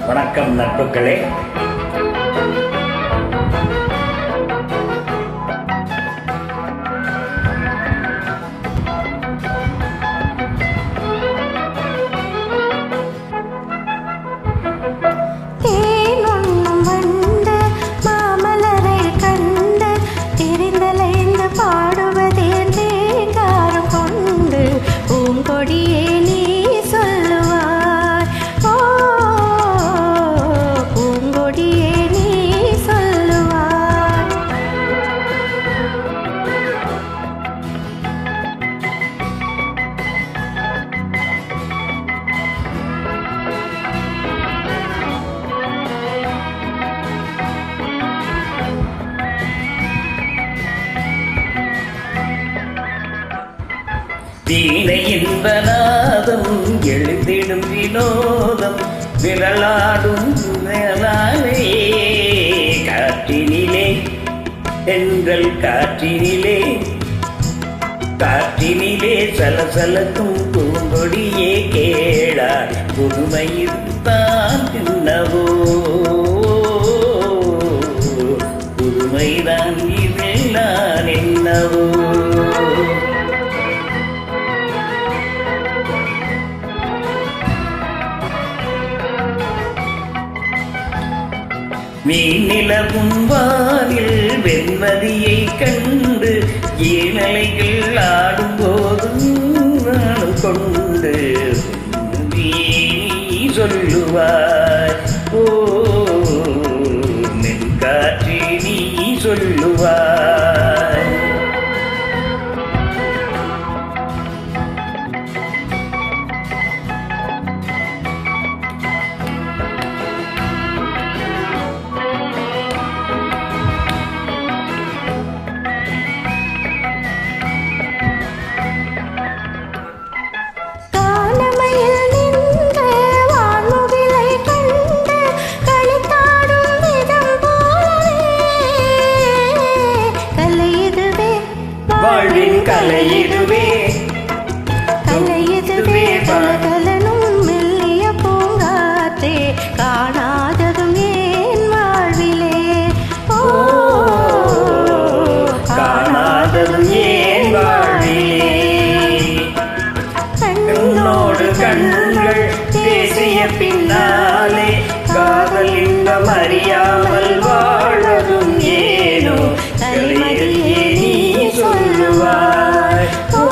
வணக்கம் நட்புகளே. வீணை என்பநாதம் எழுதிடும் வினோதம் விரலாடும் மேலாலே காற்றினிலே தென்றல் காற்றினிலே காற்றினிலே சலசலக்கும் பூங்கொடியே கேளார் புதுமைதான் என்னவோ புதுமைதான் இதெல்லாம் என்னவோ மீனிலவும் வானில் வெண்மதியை கண்டு ஏழைகள் ஆடும்போதும் நானும் கொண்டு நீ சொல்லுவாய், ஓ மென்காற்றி நீ சொல்லுவாய். கலையிடுவே கலையிடுவே கலகலனும் மெல்லிய பூங்காற்றே காணாததும் ஏன் வாழ்விலே, ஓ காணாததும் ஏன் வாழ்விலே. கண்ணோடு கண்கள் பேசிய பின்னாலே காதல் இன்பம் அறியாமல் வாழதும் ஏனோ கலைமதியே நீ சொல்லுவாய், ஓ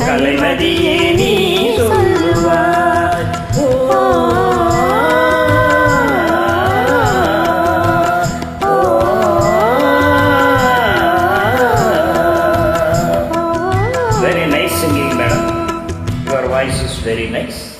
கலைமதியே நீ சொல்லுவாய், ஓ very nice singing, madam. Your voice is very nice.